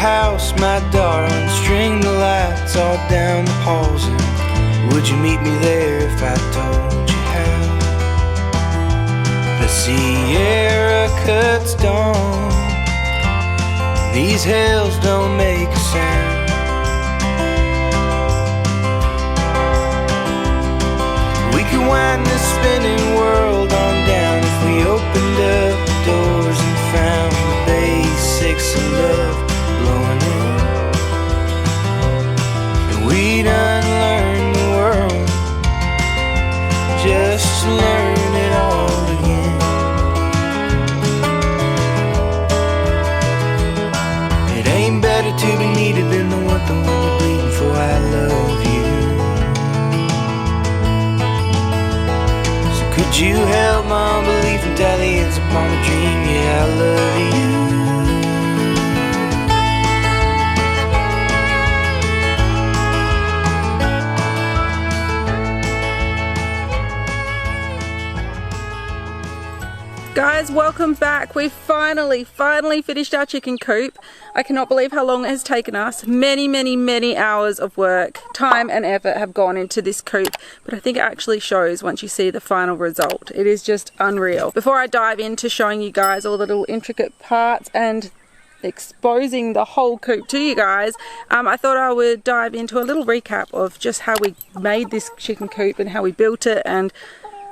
house, my darling, string the lights all down the halls, and would you meet me there if I told you how? The Sierra cuts dawn, these hills don't make a sound. We could wind this spinning world on down if we opened up the doors and found the basics of love blowing in. And we'd unlearn the world just to learn it all again. It ain't better to be needed than the one you're bleeding for. I love you. Could you help my belief in dalliance upon a dream? Yeah, I love you. Guys, welcome back. We finally finished our chicken coop. I cannot believe how long it has taken us. Many hours of work, time and effort have gone into this coop, but I think it actually shows once you see the final result. It is just unreal. Before I dive into showing you guys all the little intricate parts and exposing the whole coop to you guys, I thought I would dive into a little recap of just how we made this chicken coop and how we built it and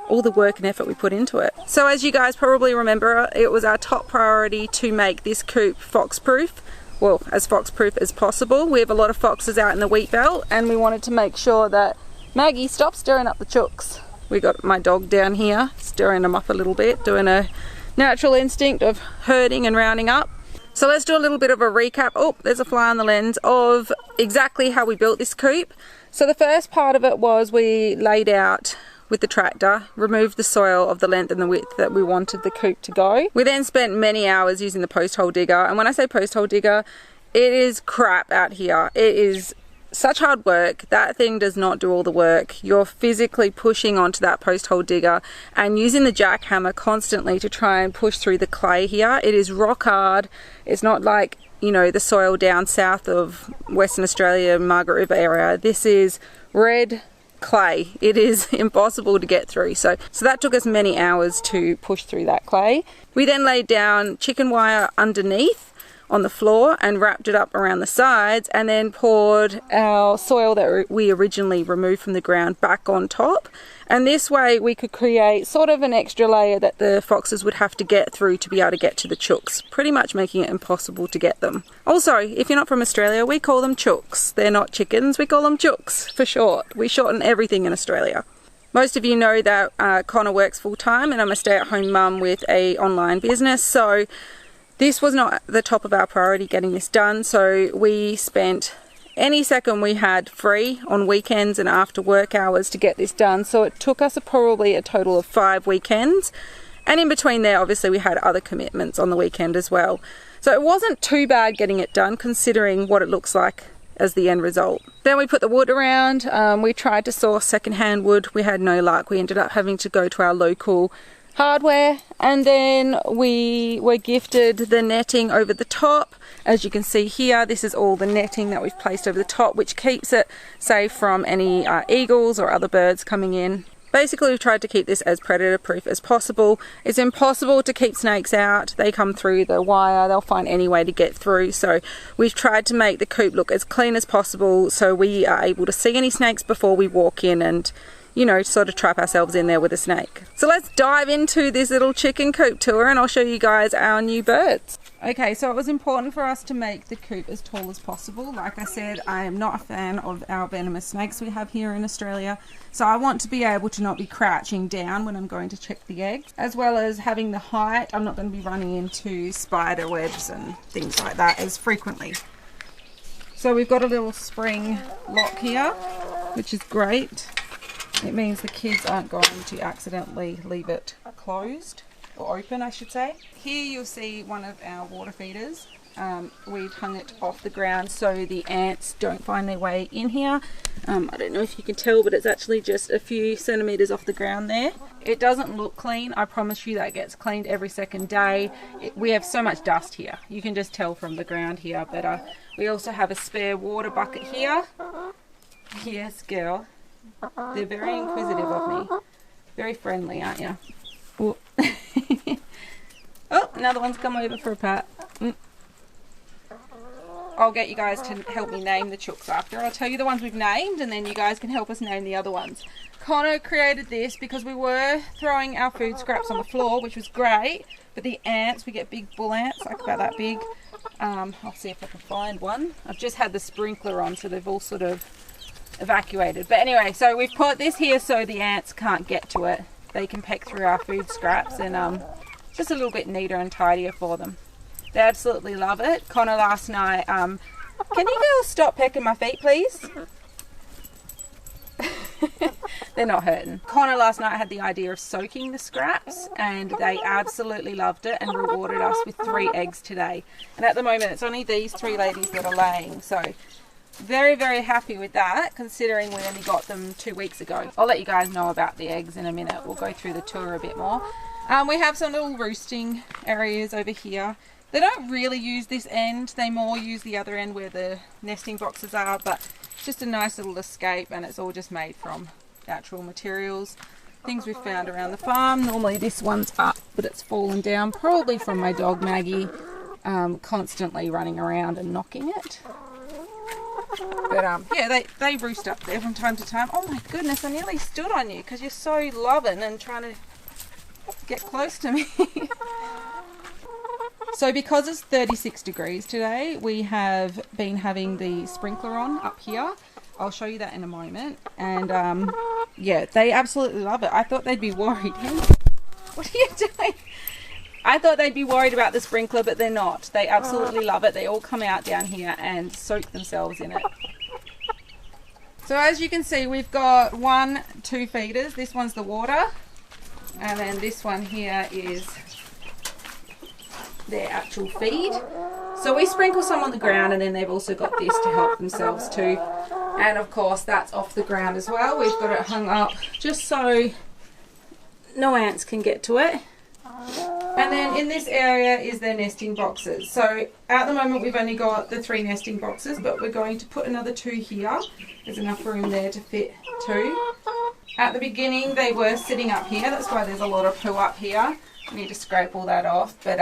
all the work and effort we put into it. So as you guys probably remember, it was our top priority to make this coop fox proof. Well, as fox proof as possible. We have a lot of foxes out in the wheat belt and we wanted to make sure that Maggie stopped stirring up the chooks. We got my dog down here stirring them up a little bit, doing a natural instinct of herding and rounding up. So let's do a little bit of a recap. Oh, there's a fly on the lens of exactly how we built this coop. So the first part of it was we laid out with the tractor, removed the soil of the length and the width that we wanted the coop to go. We then spent many hours using the post hole digger, and when I say post hole digger, it is crap out here. It is such hard work. That thing does not do all the work. You're physically pushing onto that post hole digger and using the jackhammer constantly to try and push through the clay here. It is rock hard. It's not like, you know, the soil down south of Western Australia, Margaret River area. This is red clay. It is impossible to get through. So that took us many hours to push through that clay. We then laid down chicken wire underneath on the floor and wrapped it up around the sides, and then poured our soil that we originally removed from the ground back on top. And this way we could create sort of an extra layer that the foxes would have to get through to be able to get to the chooks, pretty much making it impossible to get them. Also, if you're not from Australia, we call them chooks. They're not chickens, we call them chooks for short. We shorten everything in Australia. Most of you know that Connor works full-time and I'm a stay-at-home mum with an online business, so this was not the top of our priority getting this done. So we spent any second we had free on weekends and after work hours to get this done. So it took us probably a total of 5 weekends, and in between there obviously we had other commitments on the weekend as well. So it wasn't too bad getting it done considering what it looks like as the end result. Then we put the wood around. We tried to source secondhand wood. We had no luck. We ended up having to go to our local hardware, and then we were gifted the netting over the top. As you can see here, this is all the netting that we've placed over the top, which keeps it safe from any eagles or other birds coming in. Basically, we've tried to keep this as predator proof as possible. It's impossible to keep snakes out. They come through the wire, they'll find any way to get through. So we've tried to make the coop look as clean as possible so we are able to see any snakes before we walk in and, you know, sort of trap ourselves in there with a snake. So let's dive into this little chicken coop tour and I'll show you guys our new birds. Okay, so it was important for us to make the coop as tall as possible. Like I said, I am not a fan of our venomous snakes we have here in Australia. So I want to be able to not be crouching down when I'm going to check the eggs, as well as having the height. I'm not going to be running into spider webs and things like that as frequently. So we've got a little spring lock here, which is great. It means the kids aren't going to accidentally leave it closed, or open I should say. Here you'll see one of our water feeders. we've hung it off the ground so the ants don't find their way in here. I don't know if you can tell, but it's actually just a few centimeters off the ground there. It doesn't look clean. I promise you that gets cleaned every second day. We have so much dust here. You can just tell from the ground here. But we also have a spare water bucket here. Yes, girl. They're very inquisitive of me. Very friendly, aren't you? Oh, oh, another one's come over for a pat. I'll get you guys to help me name the chooks after. I'll tell you the ones we've named and then you guys can help us name the other ones. Connor created this because we were throwing our food scraps on the floor, which was great, but the ants, we get big bull ants, like about that big. I'll see if I can find one. I've just had the sprinkler on, so they've all sort of evacuated. But anyway, so we've put this here so the ants can't get to it. They can peck through our food scraps and just a little bit neater and tidier for them. They absolutely love it. Connor last night, can you girls stop pecking my feet, please? They're not hurting. Connor last night had the idea of soaking the scraps and they absolutely loved it and rewarded us with 3 eggs today. And at the moment it's only these 3 ladies that are laying. So very, very happy with that considering we only got them 2 weeks ago. I'll let you guys know about the eggs in a minute. We'll go through the tour a bit more. We have some little roosting areas over here. They don't really use this end, they more use the other end where the nesting boxes are, but it's just a nice little escape and it's all just made from natural materials. Things we've found around the farm. Normally this one's up, but it's fallen down, probably from my dog Maggie constantly running around and knocking it. But yeah, they roost up there from time to time. Oh my goodness, I nearly stood on you because you're so loving and trying to get close to me. So because it's 36 degrees today, we have been having the sprinkler on up here. I'll show you that in a moment. And yeah, they absolutely love it. I thought they'd be worried. What are you doing? I thought they'd be worried about the sprinkler, but they're not. They absolutely love it. They all come out down here and soak themselves in it. So as you can see, we've got 2 feeders. This one's the water. And then this one here is their actual feed. So we sprinkle some on the ground and then they've also got this to help themselves too. And of course that's off the ground as well. We've got it hung up just so no ants can get to it. And then in this area is their nesting boxes. So at the moment we've only got the 3 nesting boxes, but we're going to put another 2 here. There's enough room there to fit 2. At the beginning they were sitting up here, that's why there's a lot of poo up here. I need to scrape all that off, but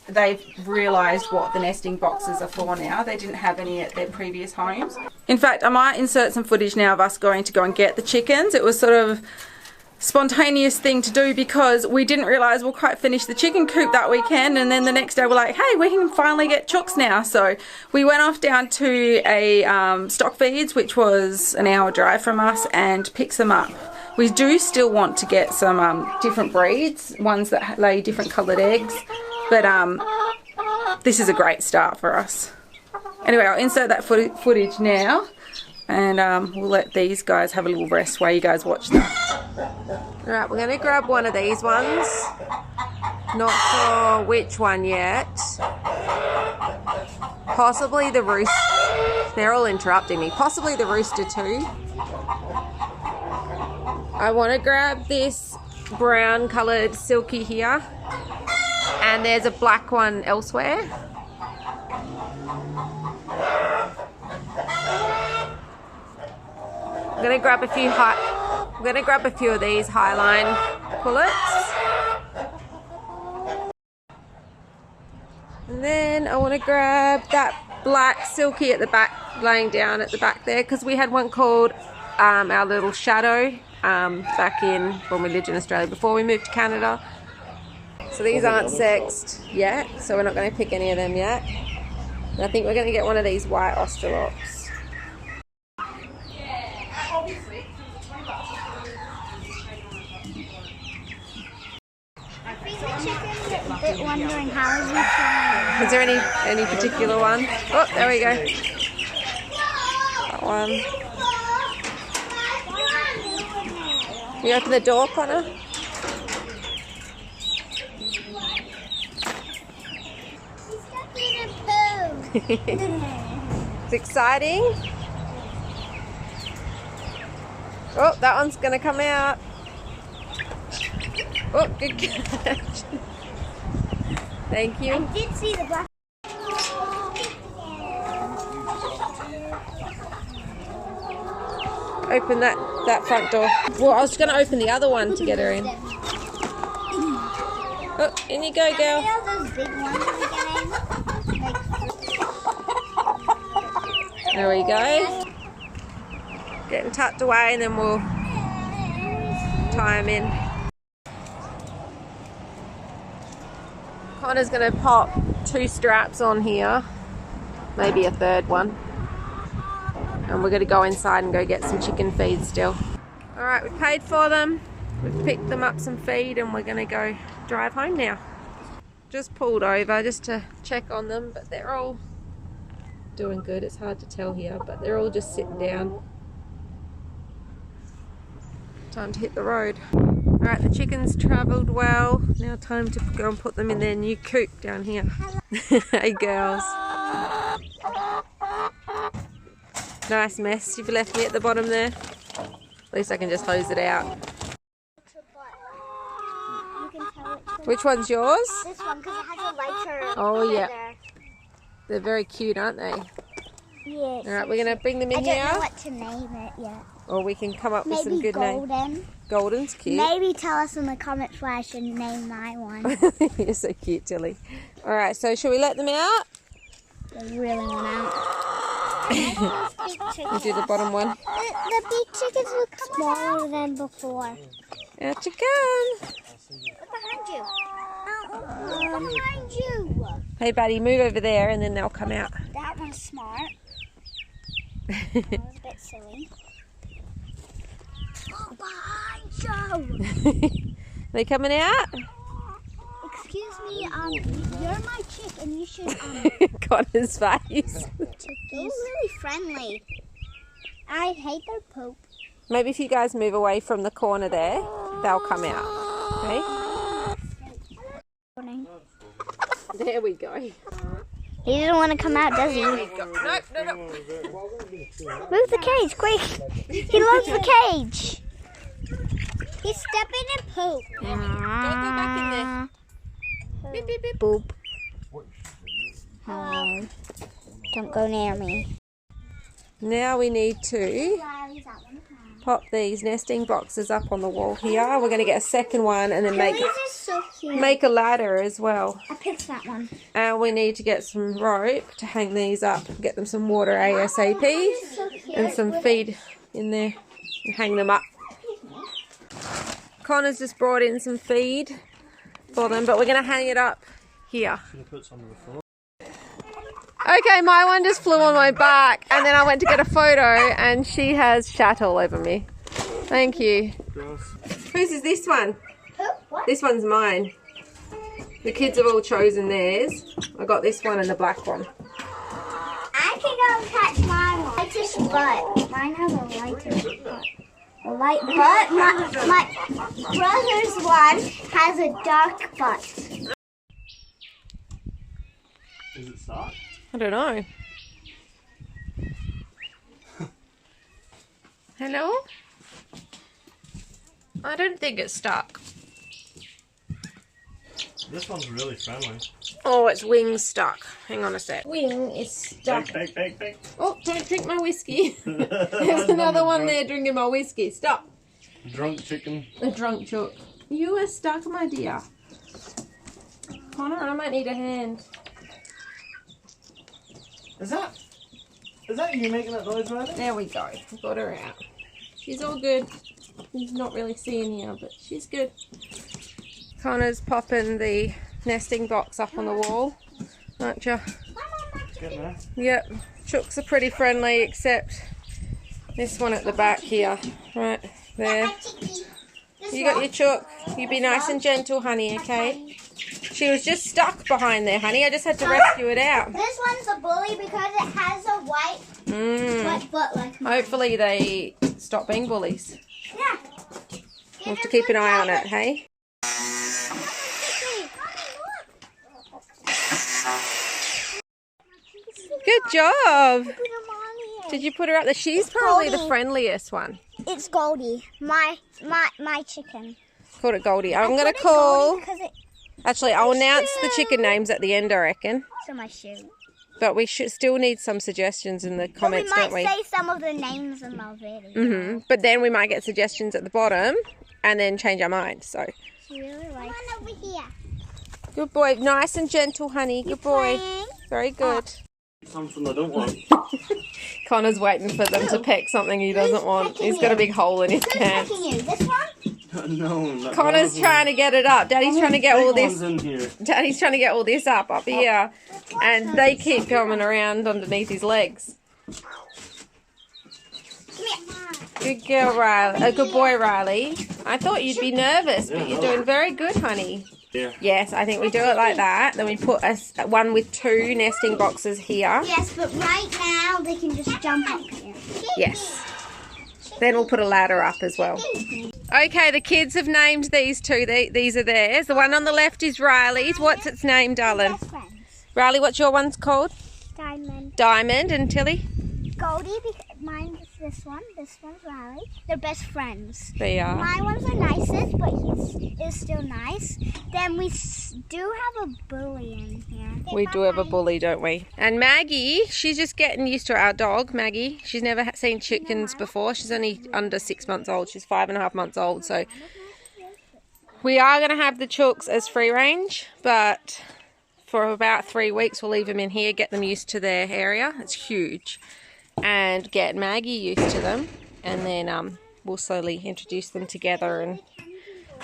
they've realised what the nesting boxes are for now. They didn't have any at their previous homes. In fact, I might insert some footage now of us going to go and get the chickens. It was sort of spontaneous thing to do because we didn't realise we'll quite finish the chicken coop that weekend, and then the next day we're like, hey, we can finally get chooks now. So we went off down to a stock feeds, which was an hour drive from us, and picked them up. We do still want to get some different breeds, ones that lay different coloured eggs, but this is a great start for us. Anyway, I'll insert that footage now, and we'll let these guys have a little rest while you guys watch that. Alright, we're going to grab one of these ones. Not sure which one yet. Possibly the rooster. They're all interrupting me. Possibly the rooster too. I want to grab this brown coloured silky here, and there's a black one elsewhere. I'm going to grab a few of these highline pullets. And then I want to grab that black silky at the back, laying down at the back there, because we had one called our little shadow back in when we lived in Australia before we moved to Canada. So these aren't sexed yet, so we're not going to pick any of them yet. And I think we're going to get one of these white Australops. Wondering how is there any particular one? Oh, there we go. That one. You open the door, Connor? He's stuck in a It's exciting. Oh, that one's going to come out. Oh, good catch. Thank you. I did see the black. Open that front door. Well, I was going to open the other one to get her in. Oh, in you go, girl. How many of those big ones are we getting? There we go. Getting tucked away and then we'll tie them in. Connor's going to pop 2 straps on here. Maybe a third one. And we're going to go inside and go get some chicken feed still. Alright, we paid for them. We've picked them up some feed and we're going to go drive home now. Just pulled over just to check on them, but they're all doing good. It's hard to tell here, but they're all just sitting down. Time to hit the road. Alright, the chickens travelled well. Now time to go and put them in their new coop down here. Hey girls. Nice mess you've left me at the bottom there. At least I can just hose it out. You can tell Which one's yours? this one because it has a lighter. Oh yeah. feather. They're very cute, aren't they? Yes. Alright, we're going to bring them in I don't here. know what to name it yet. Or we can come up with some Maybe good names. golden. Golden's cute. Maybe tell us in the comments why I should name my one. You're so cute, Tilly. Alright, so shall we let them out? I really want out. We'll do the bottom one. The big chickens look smaller than before. Out you come. Look behind you. Look behind you. Hey buddy, move over there and then they'll come out. That one's smart. That was a bit silly. Look behind you. They coming out? Excuse me, you're my chick and you should, Connor's face. They're really friendly. I hate their poop. Maybe if you guys move away from the corner there, they'll come out. Okay? There we go. He doesn't want to come out, does he? No. Move the cage, quick! He loves the cage! He's stepping in poop. Don't go back in there. Beep, beep, beep. Boop. Don't go near me. Now we need to pop these nesting boxes up on the wall here. We're going to get a second one and then These are so cute. make a ladder as well. I picked that one. And we need to get some rope to hang these up, get them some water ASAP So cute. and some feed in there and hang them up. Connor's just brought in some feed for them, but we're going to hang it up here. Okay, my one just flew on my back and then I went to get a photo and she has shat all over me. Thank you. Whose is this one? What? This one's mine. The kids have all chosen theirs. I got this one and the black one. I can go and catch my one. Lightest butt. Mine has a lighter butt. A light butt? My brother's one has a dark butt. Is it stuck? I don't know. Hello? I don't think it's stuck. This one's really friendly. Oh, its wing's stuck. Hang on a sec. Wing is stuck. Bake. Oh, don't drink my whiskey. There's another one there drinking my whiskey. Stop. Drunk chicken. A drunk chook. You are stuck, my dear. Connor, I might need a hand. Is that you making that noise right? There we go. Got her out. She's all good. She's not really seeing here, but she's good. Connor's popping the nesting box up on the wall, aren't you? It's getting there. Yep. Chooks are pretty friendly, except this one at the back here. Right there. You got your chook. You be nice and gentle, honey, okay? She was just stuck behind there, honey. I just had to rescue it out. This one's a bully because it has a white butt like mine. Hopefully they stop being bullies. Yeah. We'll have to keep an eye on it, hey? Good job. Put them on here. Did you put her up there? She's probably the Goldie. friendliest one. It's Goldie, my chicken. Called it Goldie. I'm going to call... Because it, Actually, I'll announce the chicken names at the end, I reckon. so my shoe. But we should still need some suggestions in the comments, But we don't might we? say some of the names in my video. But then we might get suggestions at the bottom and then change our mind. So, She really likes it. Come on over here. good boy. Nice and gentle, honey. Good boy. Playing. Very good. Something I don't want. Connor's waiting for them to peck something he doesn't want. pecking He's got a you? big hole in his Who's pants. picking you? This one? No, not Connor's trying to get it up. Daddy's trying to get all this. in here. Daddy's trying to get all this up here, and they keep coming around underneath his legs. Good girl, Riley. Good boy, Riley. I thought you'd be nervous, but you're doing very good, honey. Yeah. Yes, I think we do it like that. Then we put one with 2 nesting boxes here. Yes, but right now they can just jump up here. Yes. Then we'll put a ladder up as well. Okay, the kids have named these 2. These are theirs. The one on the left is Riley's. What's its name, darling? Best friends. Riley, what's your one's called? Diamond. Diamond. And Tilly? Goldie, mine is this one. This one's Riley. They're best friends. They are. My one's the nicest, but he is still nice. Then we do have a bully in here. We do have a bully, don't we? And Maggie, she's just getting used to our dog, Maggie. She's never seen chickens before. She's only under 6 months old. She's 5.5 months old. So we are going to have the chooks as free range, but for about 3 weeks we'll leave them in here, get them used to their area. It's huge. And get Maggie used to them. And then we'll slowly introduce them together, and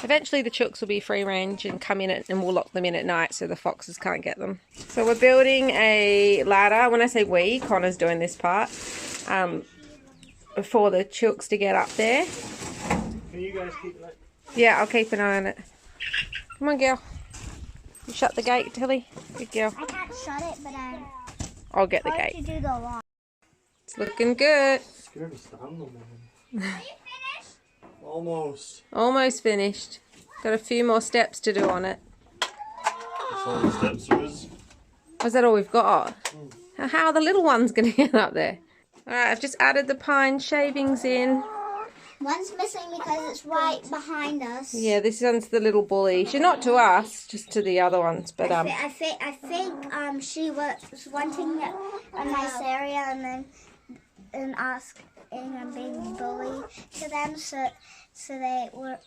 eventually the chooks will be free range and come in and we'll lock them in at night so the foxes can't get them. So we're building a ladder. When I say we, Connor's doing this part, for the chooks to get up there. Can you guys keep that? Yeah, I'll keep an eye on it. Come on, girl. You shut the gate, Tilly. Good girl. I can't shut it, but I'll get the hard to gate. do the lock. It's looking good. Scared to stand on them. Almost. Almost finished. Got a few more steps to do on it. That's all the steps there is. Is that all we've got? How are the little ones going to get up there? Alright, I've just added the pine shavings in. One's missing because it's right behind us. Yeah, this one's the little bully. She's not to us, just to the other ones. But I think she was wanting a nice area and asking a big bully to them, so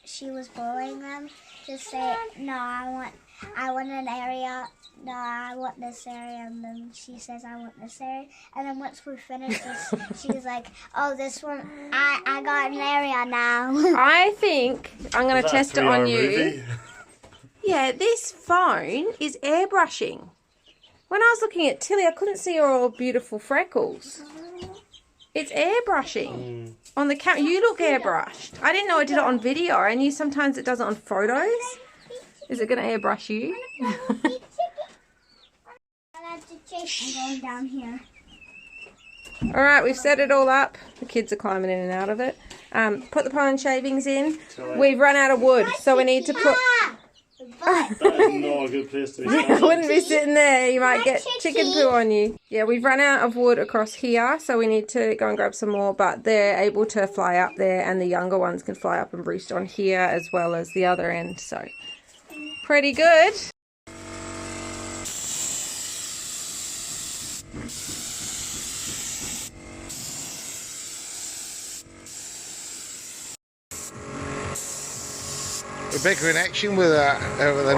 she was bullying them to say, no, I want an area, no, I want this area, and then she says, I want this area, and then once we finish this, she's like, oh, this one, I got an area now. I think I'm going to Was that test a it on 3-hour you. movie? Yeah, this phone is airbrushing. When I was looking at Tilly, I couldn't see all her beautiful freckles. It's airbrushing on the camera. You look airbrushed. I didn't know I did it on video. I knew sometimes it does it on photos. Is it going to airbrush you? I'm going down here. All right, we've set it all up. The kids are climbing in and out of it. Put the pine shavings in. We've run out of wood, so we need to put... That is not a good place to be I standing. wouldn't be sitting there. You might get chicken poo on you. Yeah, we've run out of wood across here, so we need to go and grab some more, but they're able to fly up there, and the younger ones can fly up and roost on here as well as the other end, so pretty good. Rebecca in action with a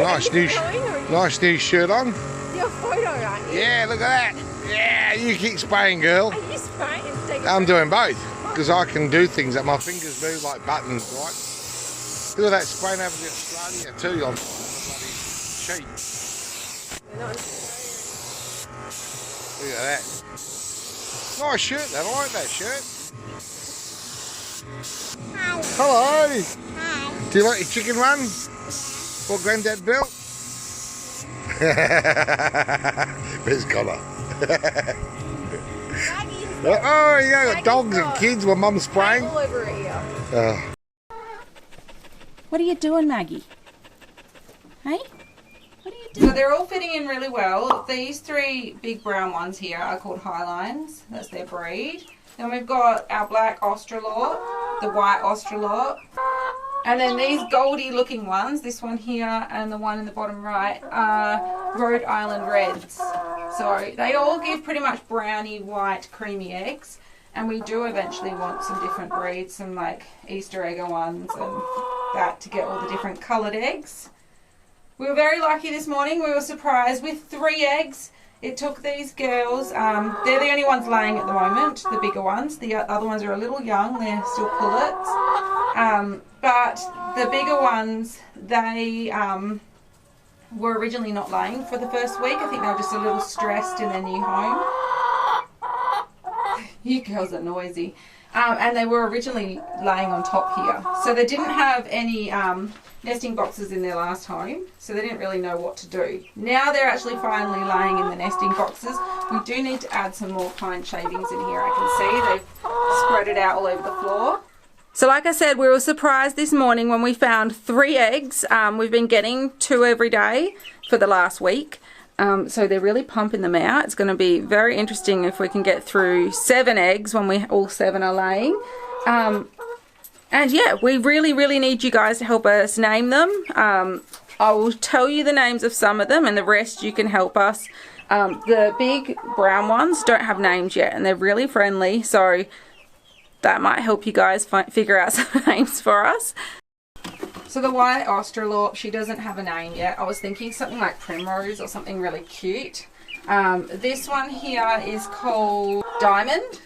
nice new shirt on. Your photo, aren't you? Yeah, look at that. Yeah, you keep spraying, girl. Are you spraying and taking I'm doing both because I can do things that my fingers move like buttons, right? Look at that spraying over to Australia too on bloody sheet. Look at that. Nice shirt, though. I like that shirt. Hello. Hi. Do you like your chicken run? What Granddad built? Where's Connor? Oh, you got dogs and kids while Mum's spraying. all over here. What are you doing, Maggie? Hey? What are you So they're all fitting in really well. These three big brown ones here are called Highlines. That's their breed. Then we've got our black Australorp, the white Australorp. And then these goldy looking ones, this one here and the one in the bottom right, are Rhode Island Reds. So they all give pretty much browny, white, creamy eggs. And we do eventually want some different breeds, some like Easter egger ones and that to get all the different coloured eggs. We were very lucky this morning. We were surprised with 3 eggs. It took these girls, they're the only ones laying at the moment, the bigger ones. The other ones are a little young, they're still pullets. But the bigger ones, they were originally not laying for the first week. I think they were just a little stressed in their new home. You girls are noisy. And they were originally laying on top here. So they didn't have any nesting boxes in their last home, so they didn't really know what to do. Now they're actually finally laying in the nesting boxes. We do need to add some more pine shavings in here. I can see they've spread it out all over the floor. So like I said, we were surprised this morning when we found 3 eggs. We've been getting 2 every day for the last week. So they're really pumping them out. It's going to be very interesting if we can get through 7 eggs when we all 7 are laying. And yeah, we really need you guys to help us name them. I will tell you the names of some of them and the rest you can help us. The big brown ones don't have names yet and they're really friendly, so that might help you guys figure out some names for us. So the white Australorp, she doesn't have a name yet. I was thinking something like Primrose or something really cute. This one here is called Diamond.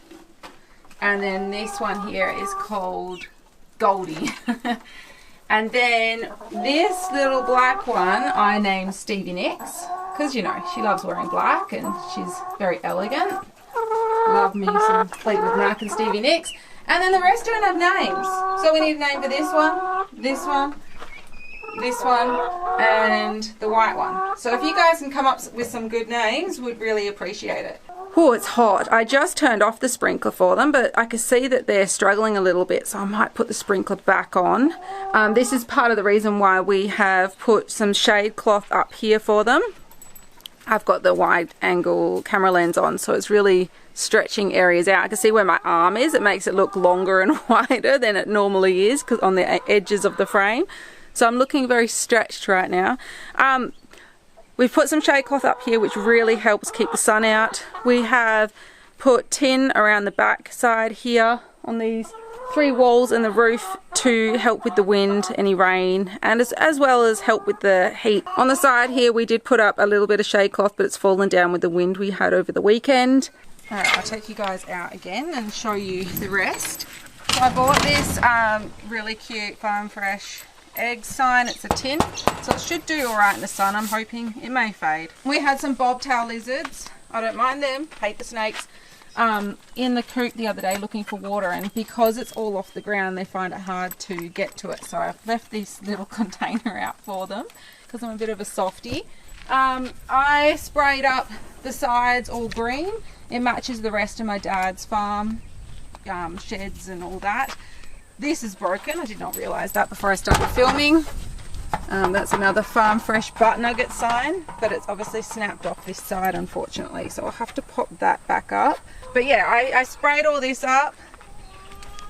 And then this one here is called Goldie. And then this little black one I named Stevie Nicks. Because, you know, she loves wearing black and she's very elegant. Love me some Fleetwood Mac and Stevie Nicks. And then the rest don't have names. So we need a name for this one, this one, this one, and the white one. So if you guys can come up with some good names, we'd really appreciate it. Oh, it's hot. I just turned off the sprinkler for them, but I can see that they're struggling a little bit, so I might put the sprinkler back on. This is part of the reason why we have put some shade cloth up here for them. I've got the wide angle camera lens on, so it's really stretching areas out. I can see where my arm is. It makes it look longer and wider than it normally is because on the edges of the frame. So I'm looking very stretched right now. We've put some shade cloth up here which really helps keep the sun out. We have put tin around the back side here on these 3 walls and the roof to help with the wind, any rain, and as well as help with the heat. On the side here we did put up a little bit of shade cloth, but it's fallen down with the wind we had over the weekend. Alright, I'll take you guys out again and show you the rest. So I bought this really cute Farm Fresh egg sign. It's a tin, so it should do alright in the sun, I'm hoping. It may fade. We had some bobtail lizards. I don't mind them, hate the snakes. In the coop the other day looking for water, and because it's all off the ground they find it hard to get to it, so I've left this little container out for them because I'm a bit of a softie. I sprayed up the sides all green. It matches the rest of my dad's farm sheds and all that. This is broken. I did not realise that before I started filming. That's another Farm Fresh butt nugget sign, but it's obviously snapped off this side unfortunately, so I'll have to pop that back up. But yeah, I sprayed all this up.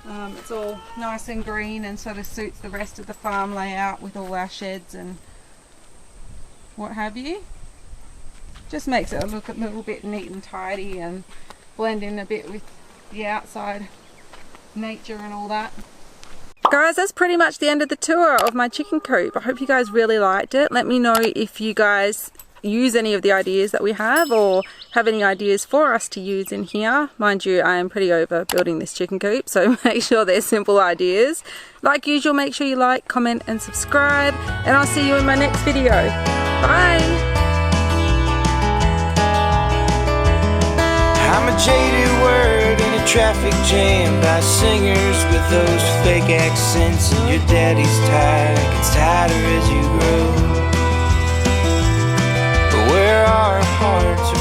It's all nice and green and sort of suits the rest of the farm layout with all our sheds and what have you. Just makes it look a little bit neat and tidy and blend in a bit with the outside nature and all that. Guys, that's pretty much the end of the tour of my chicken coop. I hope you guys really liked it. Let me know if you guys use any of the ideas that we have or have any ideas for us to use in here. Mind you, I am pretty over building this chicken coop, so make sure they're simple ideas. Like usual, make sure you like, comment and subscribe, and I'll see you in my next video. Bye! I'm a jaded word in a traffic jam by singers with those fake accents, and your daddy's tie gets tighter as you grow. But where our hearts